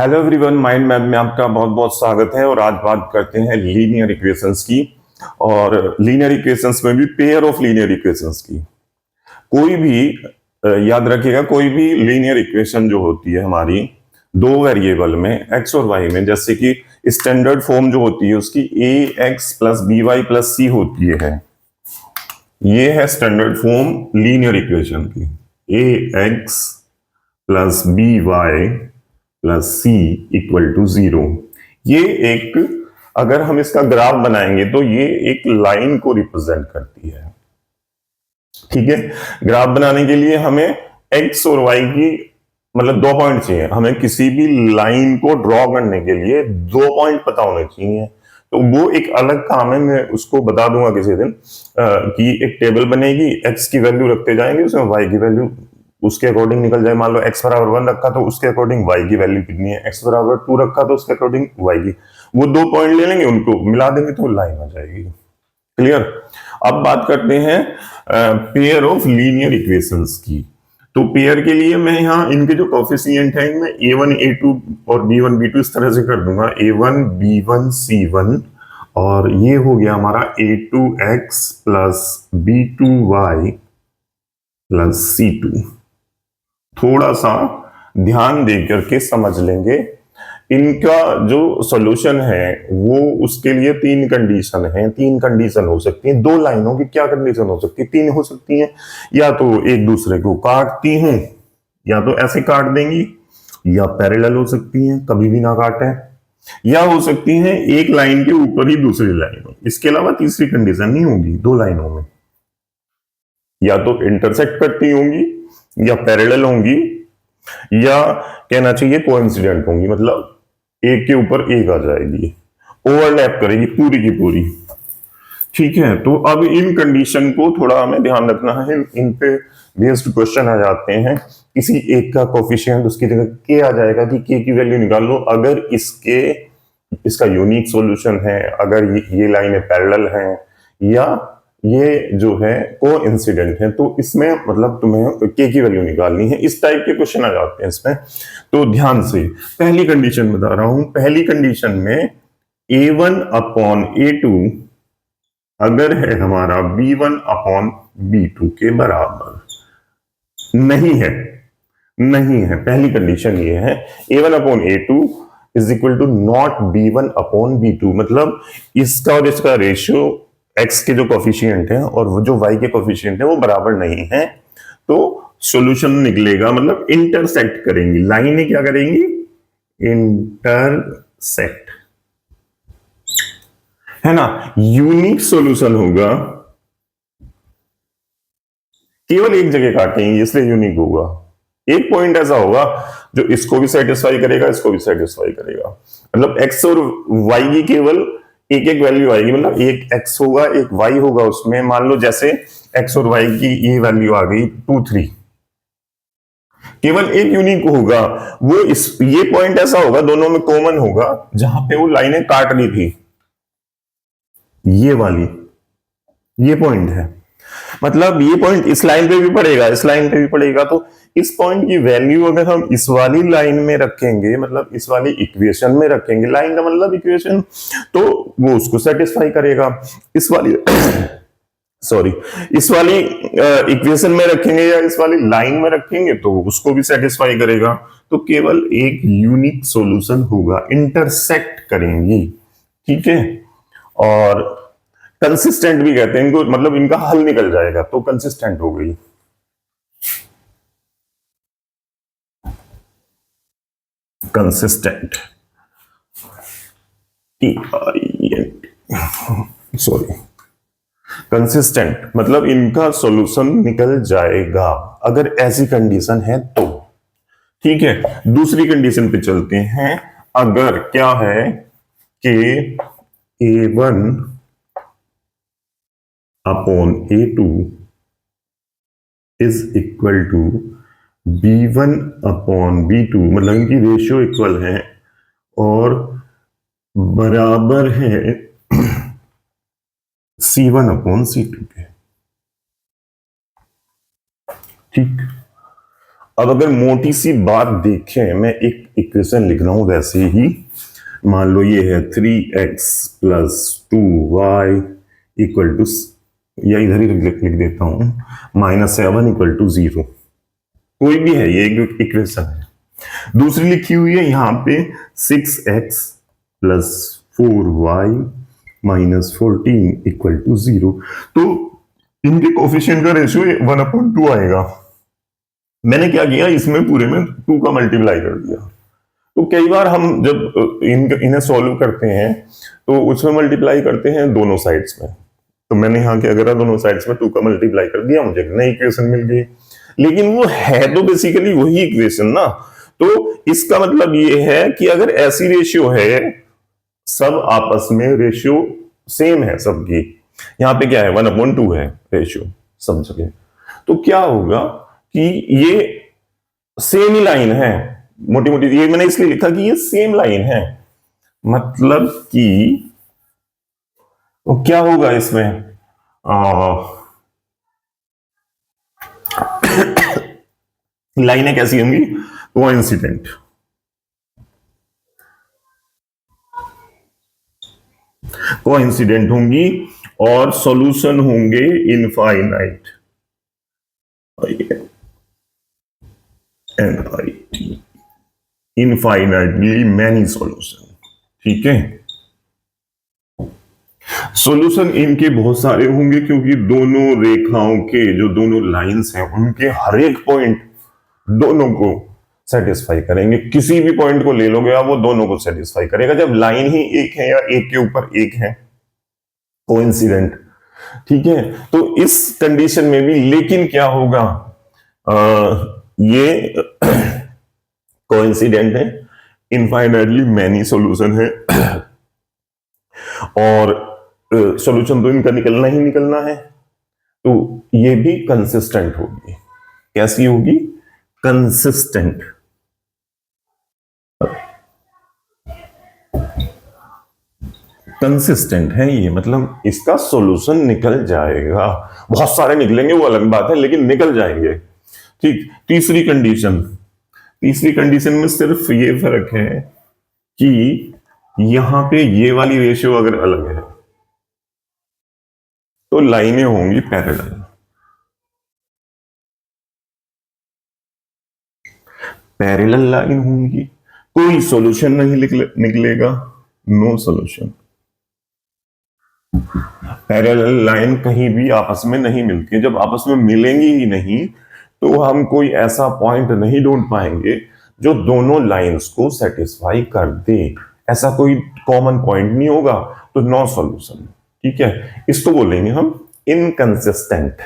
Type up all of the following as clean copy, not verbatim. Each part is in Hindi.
हेलो एवरीवन, माइंड मैप में आपका बहुत बहुत स्वागत है। और आज बात करते हैं लीनियर इक्वेशंस की, और लीनियर इक्वेशंस में भी पेयर ऑफ लीनियर इक्वेशंस की। कोई भी याद रखिएगा, कोई भी लीनियर इक्वेशन जो होती है हमारी दो वेरिएबल में एक्स और वाई में, जैसे कि स्टैंडर्ड फॉर्म जो होती है उसकी A X plus B Y plus C होती है। ये है स्टैंडर्ड फॉर्म लीनियर इक्वेशन की, A X plus B Y plus C equal to 0। ये एक, अगर हम इसका ग्राफ बनाएंगे तो ये एक लाइन को रिप्रेजेंट करती है। ठीक है, ग्राफ बनाने के लिए हमें एक्स और वाई की मतलब 2 पॉइंट चाहिए। हमें किसी भी लाइन को ड्रॉ करने के लिए 2 पॉइंट पता होने चाहिए। तो वो एक अलग काम है, मैं उसको बता दूंगा किसी दिन। कि एक टेबल बनेगी, एक्स की वैल्यू रखते जाएंगे, उसमें वाई की वैल्यू उसके अकॉर्डिंग निकल जाए। मान लो x बराबर 1 रखा तो उसके अकॉर्डिंग y की वैल्यू कितनी है, x बराबर 2 रखा तो उसके अकॉर्डिंग y की। वो 2 पॉइंट ले लेंगे, उनको मिला देंगे तो लाइन आ जाएगी। क्लियर। अब बात करते हैं पेयर ऑफ लीनियर इक्वेशंस की। तो पेयर के लिए मैं यहाँ इनके जो कोफिशिएंट है इनमें a1 a2 और b1 b2 इस तरह से कर दूंगा, a1 b1 c1, और ये हो गया हमारा a2x plus b2y plus c2। थोड़ा सा ध्यान दे करके समझ लेंगे। इनका जो सॉल्यूशन है वो, उसके लिए 3 कंडीशन है। 3 कंडीशन हो सकती हैं। दो लाइनों की क्या कंडीशन हो सकती है? 3 हो सकती हैं। या तो एक दूसरे को काटती हैं, या तो ऐसे काट देंगी, या पैरेलल हो सकती हैं, कभी भी ना काटे, या हो सकती हैं एक लाइन के ऊपर ही दूसरी लाइन हो। इसके अलावा तीसरी कंडीशन नहीं होगी दो लाइनों में। या तो इंटरसेक्ट करती होंगी, या पैरेलल होंगी, या कहना चाहिए कोइंसिडेंट होंगी, मतलब एक के ऊपर एक आ जाएगी, ओवरलैप करेगी पूरी की पूरी। ठीक है, तो अब इन कंडीशन को थोड़ा हमें ध्यान रखना है। इन पे बेस्ड क्वेश्चन आ जाते हैं। किसी एक का कोफिशिएंट उसकी जगह के आ जाएगा कि के की वैल्यू निकाल लो। अगर इसका यूनिक सॉल्यूशन है, अगर ये लाइनें पैरेलल हैं, या ये जो है कोइंसिडेंट है, तो इसमें मतलब तुम्हें के की वैल्यू निकालनी है। इस टाइप के क्वेश्चन आ जाते हैं इसमें। तो ध्यान से पहली कंडीशन बता रहा हूं। पहली कंडीशन में a1 अपॉन a2 अगर है हमारा b1 अपॉन b2 के बराबर नहीं है, नहीं है, पहली कंडीशन ये है a1 upon a2 is equal to not b1 upon b2। मतलब इसका और इसका रेशियो, x के जो कोफिशिएंट है और वो जो y के कोफिशिएंट है वो बराबर नहीं है। तो सॉल्यूशन निकलेगा, मतलब इंटरसेक्ट करेंगी, लाइनें क्या करेंगी? इंटरसेक्ट, है ना। यूनिक सॉल्यूशन होगा, केवल एक जगह काटेंगे इसलिए यूनिक होगा। एक पॉइंट ऐसा होगा जो इसको भी सेटिस्फाई करेगा, इसको भी सेटिस्फाई करेगा। मतलब x और y की केवल एक एक वैल्यू आएगी, मतलब एक x होगा एक y होगा उसमें। मान लो जैसे x और y की ये वैल्यू आ गई 2 3, केवल एक यूनिक होगा वो। ये पॉइंट ऐसा होगा दोनों में कॉमन होगा जहां पे वो लाइनें काट रही थी, ये वाली, ये पॉइंट है। मतलब ये पॉइंट इस लाइन पे भी पड़ेगा, इस लाइन पे भी पड़ेगा। तो इस पॉइंट की वैल्यू अगर हम इस वाली लाइन में रखेंगे, मतलब इस वाली इक्वेशन में रखेंगे, लाइन का मतलब इक्वेशन, तो वो उसको सेटिस्फाई करेगा। इस वाली सॉरी, इस वाली इक्वेशन में रखेंगे या इस वाली लाइन में रखेंगे तो उसको भी सेटिस्फाई करेगा। तो केवल एक यूनिक सॉल्यूशन होगा, इंटरसेक्ट करेंगी। ठीक है, और कंसिस्टेंट भी कहते हैं इनको, मतलब इनका हल निकल जाएगा तो कंसिस्टेंट हो गई। कंसिस्टेंट, सॉरी, कंसिस्टेंट मतलब इनका सॉल्यूशन निकल जाएगा अगर ऐसी कंडीशन है तो। ठीक है, दूसरी कंडीशन पे चलते हैं। अगर क्या है कि a1 upon a2 is equal to b1 upon b2, मतलब इनकी रेशियो इक्वल है और बराबर है c1 अपॉन c2 के। ठीक, अब अगर मोटी सी बात देखें, मैं एक इक्वेशन लिख रहा हूं वैसे ही, मान लो ये है 3x plus 2y equal to, या इधर ही लिख देता हूं, -7 इक्वल टू 0। कोई भी है, ये एक इक्वेशन है। दूसरी लिखी हुई है यहां पे 6x plus 4y minus 14 equal to 0। तो इनके कोफिशिएंट का रेशियो 1/2 आएगा। मैंने क्या किया, इसमें पूरे में 2 का मल्टीप्लाई कर दिया। तो कई बार हम जब इन्हें सॉल्व करते हैं तो उसमें मल्टीप्लाई करते हैं दोनों साइड्स में। तो मैंने यहां क्या करा, दोनों साइड्स में 2 का मल्टीप्लाई कर दिया, मुझे नई इक्वेशन मिल गई। लेकिन वो है तो बेसिकली वही इक्वेशन ना। तो इसका मतलब ये है कि अगर ऐसी रेशियो है, सब आपस में रेशियो सेम है सबकी, यहां पे क्या है 1/2 है रेशियो सब जगह, तो क्या होगा कि ये सेम ही लाइन है। मोटी मोटी ये मैंने इसलिए लिखा कि ये सेम लाइन है, मतलब कि तो क्या होगा इसमें, लाइनें कैसी होंगी, कोइंसिडेंट। कोइंसिडेंट होंगी और सॉल्यूशन होंगे इनफाइनाइट, इनफाइनाइटली मैनी सॉल्यूशन। ठीक है, सॉल्यूशन इनके बहुत सारे होंगे क्योंकि दोनों रेखाओं के जो दोनों लाइंस हैं उनके हर एक पॉइंट दोनों को सेटिस्फाई करेंगे। किसी भी पॉइंट को ले लोगे आप, वो दोनों को सेटिस्फाई करेगा जब लाइन ही एक है या एक के ऊपर एक है, कोइंसिडेंट। ठीक है, तो इस कंडीशन में भी लेकिन क्या होगा, ये कोइंसिडेंट है, इनफाइनाइटली मैनी सॉल्यूशन है, और सॉल्यूशन तो इनका निकलना ही निकलना है, तो ये भी कंसिस्टेंट होगी। कैसी होगी, कंसिस्टेंट। कंसिस्टेंट है ये, मतलब इसका सॉल्यूशन निकल जाएगा। बहुत सारे निकलेंगे वो अलग बात है, लेकिन निकल जाएंगे। ठीक, तीसरी कंडीशन में सिर्फ ये फर्क है कि यहां पे ये वाली रेशियो अगर अलग है तो लाइनें होंगी पैरेलल। पैरेलल लाइन होंगी, कोई सॉल्यूशन नहीं निकलेगा, नो सॉल्यूशन। पैरेलल लाइन कहीं भी आपस में नहीं मिलती, जब आपस में मिलेंगी ही नहीं तो हम कोई ऐसा पॉइंट नहीं ढूंढ पाएंगे जो दोनों लाइंस को सेटिस्फाई कर दे। ऐसा कोई कॉमन पॉइंट नहीं होगा, तो नो सॉल्यूशन। ठीक है, इसको बोलेंगे हम इनकंसिस्टेंट।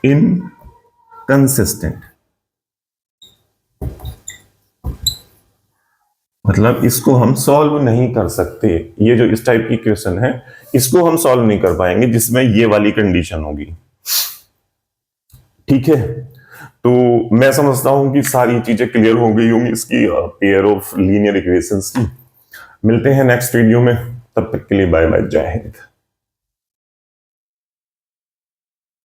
इनकंसिस्टेंट मतलब इसको हम सॉल्व नहीं कर सकते। ये जो इस टाइप की क्वेश्चन है इसको हम सॉल्व नहीं कर पाएंगे जिसमें ये वाली कंडीशन होगी। ठीक है, तो मैं समझता हूं कि सारी चीजें क्लियर हो गई होंगी इसकी पेयर ऑफ लीनियर इक्वेशंस की। मिलते हैं नेक्स्ट वीडियो में, तब तक के लिए बाय बाय, जय हिंद।